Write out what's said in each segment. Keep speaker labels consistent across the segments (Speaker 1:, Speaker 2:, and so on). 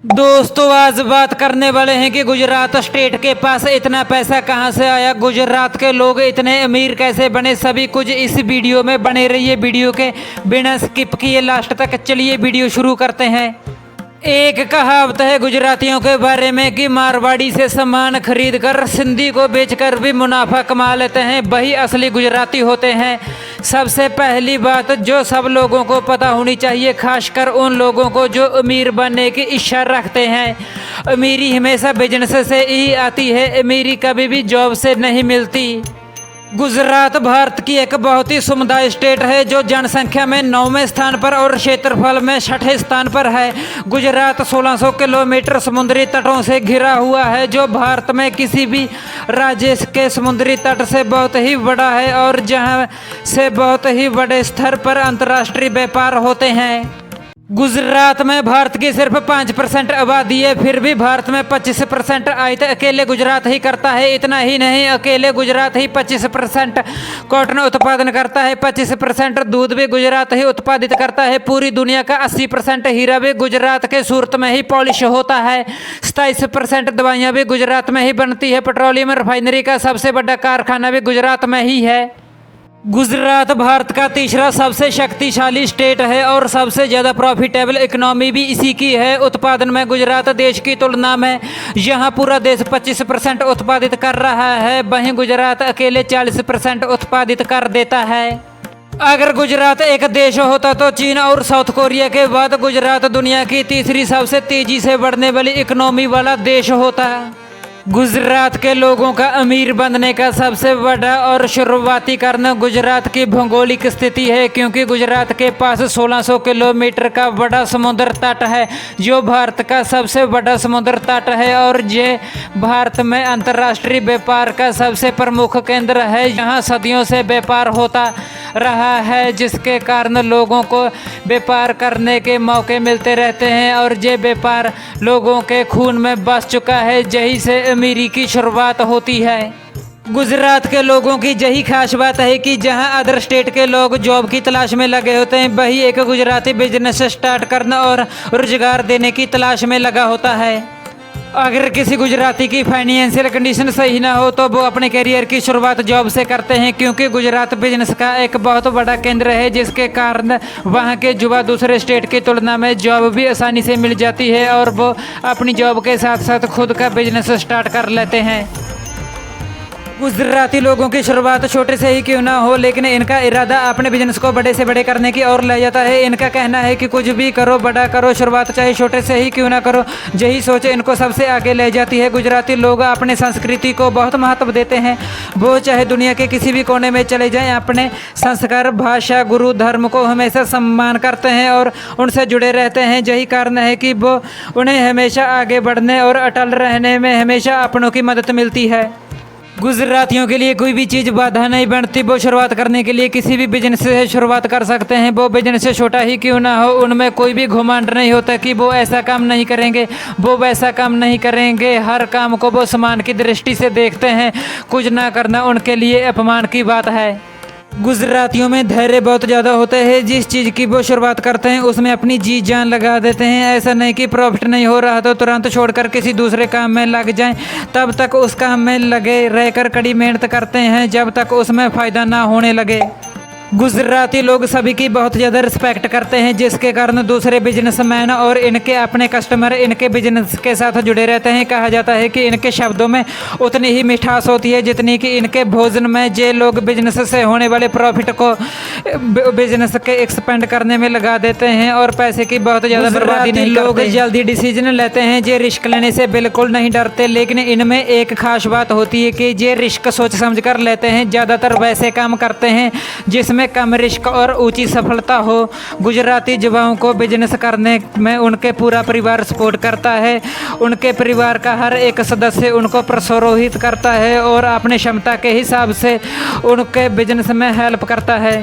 Speaker 1: दोस्तों आज बात करने वाले हैं कि गुजरात स्टेट के पास इतना पैसा कहां से आया, गुजरात के लोग इतने अमीर कैसे बने। सभी कुछ इस वीडियो में बने रहिए, वीडियो के बिना स्किप किए लास्ट तक। चलिए वीडियो शुरू करते हैं। एक कहावत है गुजरातियों के बारे में कि मारवाड़ी से सामान खरीद कर सिंधी को बेचकर भी मुनाफा कमा लेते हैं, वही असली गुजराती होते हैं। सबसे पहली बात जो सब लोगों को पता होनी चाहिए, खासकर उन लोगों को जो अमीर बनने की इच्छा रखते हैं। अमीरी हमेशा बिजनेस से ही आती है, अमीरी कभी भी जॉब से नहीं मिलती। गुजरात भारत की एक बहुत ही समुदाय स्टेट है जो जनसंख्या में 9वें स्थान पर और क्षेत्रफल में 6ठे स्थान पर है। गुजरात 1600 किलोमीटर समुद्री तटों से घिरा हुआ है, जो भारत में किसी भी राज्य के समुद्री तट से बहुत ही बड़ा है और जहां से बहुत ही बड़े स्तर पर अंतर्राष्ट्रीय व्यापार होते हैं। गुजरात में भारत की सिर्फ 5% आबादी है, फिर भी भारत में 25% आयत अकेले गुजरात ही करता है। इतना ही नहीं, अकेले गुजरात ही 25% कॉटन उत्पादन करता है, 25% दूध भी गुजरात ही उत्पादित करता है। पूरी दुनिया का 80% हीरा भी गुजरात के सूरत में ही पॉलिश होता है। 27% दवाइयाँ भी गुजरात में ही बनती है। पेट्रोलियम रिफाइनरी का सबसे बड़ा कारखाना भी गुजरात में ही है। गुजरात भारत का तीसरा सबसे शक्तिशाली स्टेट है और सबसे ज़्यादा प्रॉफिटेबल इकोनॉमी भी इसी की है। उत्पादन में गुजरात देश की तुलना में यहाँ पूरा देश 25% उत्पादित कर रहा है, वहीं गुजरात अकेले 40% उत्पादित कर देता है। अगर गुजरात एक देश होता तो चीन और साउथ कोरिया के बाद गुजरात दुनिया की तीसरी सबसे तेजी से बढ़ने वाली इकोनॉमी वाला देश होता। गुजरात के लोगों का अमीर बनने का सबसे बड़ा और शुरुआती कारण गुजरात की भौगोलिक स्थिति है, क्योंकि गुजरात के पास 1600 किलोमीटर का बड़ा समुद्र तट है, जो भारत का सबसे बड़ा समुद्र तट है और ये भारत में अंतर्राष्ट्रीय व्यापार का सबसे प्रमुख केंद्र है। यहाँ सदियों से व्यापार होता रहा है, जिसके कारण लोगों को व्यापार करने के मौके मिलते रहते हैं और ये व्यापार लोगों के खून में बस चुका है, यही से अमीरी की शुरुआत होती है। गुजरात के लोगों की यही खास बात है कि जहां अदर स्टेट के लोग जॉब की तलाश में लगे होते हैं, वही एक गुजराती बिजनेस स्टार्ट करना और रोजगार देने की तलाश में लगा होता है। अगर किसी गुजराती की फाइनेंशियल कंडीशन सही ना हो तो वो अपने करियर की शुरुआत जॉब से करते हैं, क्योंकि गुजरात बिजनेस का एक बहुत बड़ा केंद्र है, जिसके कारण वहाँ के युवा दूसरे स्टेट की तुलना में जॉब भी आसानी से मिल जाती है और वो अपनी जॉब के साथ साथ खुद का बिजनेस स्टार्ट कर लेते हैं। गुजराती लोगों की शुरुआत छोटे से ही क्यों ना हो, लेकिन इनका इरादा अपने बिजनेस को बड़े से बड़े करने की ओर ले जाता है। इनका कहना है कि कुछ भी करो, बड़ा करो, शुरुआत चाहे छोटे से ही क्यों ना करो, यही सोच इनको सबसे आगे ले जाती है। गुजराती लोग अपने संस्कृति को बहुत महत्व देते हैं, वो चाहे दुनिया के किसी भी कोने में चले जाएं, अपने संस्कार, भाषा, गुरु, धर्म को हमेशा सम्मान करते हैं और उनसे जुड़े रहते हैं। यही कारण है कि वो उन्हें हमेशा आगे बढ़ने और अटल रहने में हमेशा अपनों की मदद मिलती है। गुजरातियों के लिए कोई भी चीज़ बाधा नहीं बनती, वो शुरुआत करने के लिए किसी भी बिजनेस से शुरुआत कर सकते हैं। वो बिजनेस से छोटा ही क्यों ना हो, उनमें कोई भी घमंड नहीं होता कि वो ऐसा काम नहीं करेंगे, वो वैसा काम नहीं करेंगे। हर काम को वो सम्मान की दृष्टि से देखते हैं, कुछ ना करना उनके लिए अपमान की बात है। गुजरातियों में धैर्य बहुत ज़्यादा होता है, जिस चीज़ की वो शुरुआत करते हैं उसमें अपनी जी जान लगा देते हैं। ऐसा नहीं कि प्रॉफिट नहीं हो रहा तो तुरंत छोड़कर किसी दूसरे काम में लग जाएं, तब तक उस काम में लगे रहकर कड़ी मेहनत करते हैं जब तक उसमें फ़ायदा ना होने लगे। गुजराती लोग सभी की बहुत ज़्यादा रिस्पेक्ट करते हैं, जिसके कारण दूसरे बिजनेसमैन और इनके अपने कस्टमर इनके बिजनेस के साथ जुड़े रहते हैं। कहा जाता है कि इनके शब्दों में उतनी ही मिठास होती है जितनी कि इनके भोजन में। ये लोग बिजनेस से होने वाले प्रॉफिट को बिजनेस के एक्सपेंड करने में लगा देते हैं और पैसे की बहुत ज़्यादा बर्बादी नहीं करते। लोग जल्दी डिसीजन लेते हैं, ये रिस्क लेने से बिल्कुल नहीं डरते, लेकिन इनमें एक खास बात होती है कि ये रिस्क सोच समझ कर लेते हैं। ज़्यादातर वैसे काम करते हैं जिसमें कम रिस्क और ऊंची सफलता हो। गुजराती युवाओं को बिजनेस करने में उनके पूरा परिवार सपोर्ट करता है। उनके परिवार का हर एक सदस्य उनको प्रोत्साहित करता है और अपनी क्षमता के हिसाब से उनके बिजनेस में हेल्प करता है।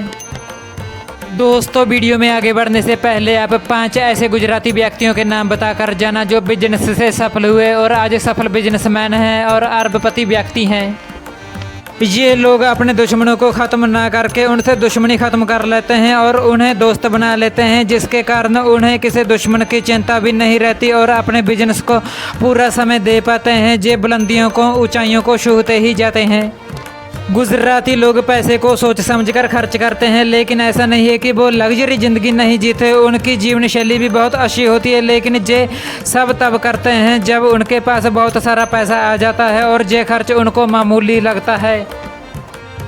Speaker 1: दोस्तों वीडियो में आगे बढ़ने से पहले आप 5 ऐसे गुजराती व्यक्तियों के नाम बताकर जाना जो बिजनेस से सफल हुए और आज सफल बिजनेसमैन हैं और अरबपति व्यक्ति हैं। ये लोग अपने दुश्मनों को ख़त्म ना करके उनसे दुश्मनी ख़त्म कर लेते हैं और उन्हें दोस्त बना लेते हैं, जिसके कारण उन्हें किसी दुश्मन की चिंता भी नहीं रहती और अपने बिजनेस को पूरा समय दे पाते हैं। ये बुलंदियों को ऊंचाइयों को छूते ही जाते हैं। गुजराती लोग पैसे को सोच समझकर खर्च करते हैं, लेकिन ऐसा नहीं है कि वो लग्जरी ज़िंदगी नहीं जीते। उनकी जीवन शैली भी बहुत अच्छी होती है, लेकिन ये सब तब करते हैं जब उनके पास बहुत सारा पैसा आ जाता है और ये खर्च उनको मामूली लगता है।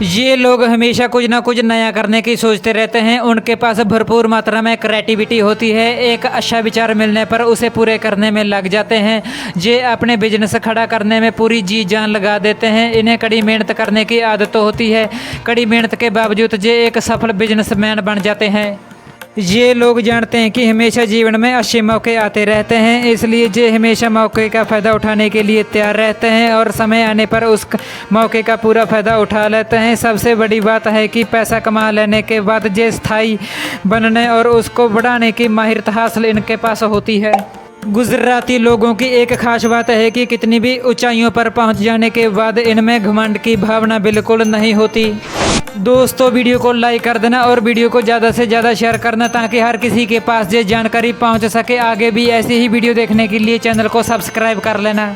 Speaker 1: ये लोग हमेशा कुछ ना कुछ नया करने की सोचते रहते हैं। उनके पास भरपूर मात्रा में क्रिएटिविटी होती है। एक अच्छा विचार मिलने पर उसे पूरे करने में लग जाते हैं। ये अपने बिजनेस खड़ा करने में पूरी जी जान लगा देते हैं। इन्हें कड़ी मेहनत करने की आदत होती है। कड़ी मेहनत के बावजूद ये एक सफल बिजनेसमैन बन जाते हैं। ये लोग जानते हैं कि हमेशा जीवन में अच्छे मौके आते रहते हैं, इसलिए ये हमेशा मौके का फ़ायदा उठाने के लिए तैयार रहते हैं और समय आने पर उस मौके का पूरा फ़ायदा उठा लेते हैं। सबसे बड़ी बात है कि पैसा कमा लेने के बाद ये स्थायी बनने और उसको बढ़ाने की माहिरत हासिल इनके पास होती है। गुजराती लोगों की एक खास बात है कि कितनी भी ऊंचाइयों पर पहुंच जाने के बाद इनमें घमंड की भावना बिल्कुल नहीं होती। दोस्तों, वीडियो को लाइक कर देना और वीडियो को ज़्यादा से ज़्यादा शेयर करना ताकि हर किसी के पास ये जानकारी पहुंच सके। आगे भी ऐसी ही वीडियो देखने के लिए चैनल को सब्सक्राइब कर लेना।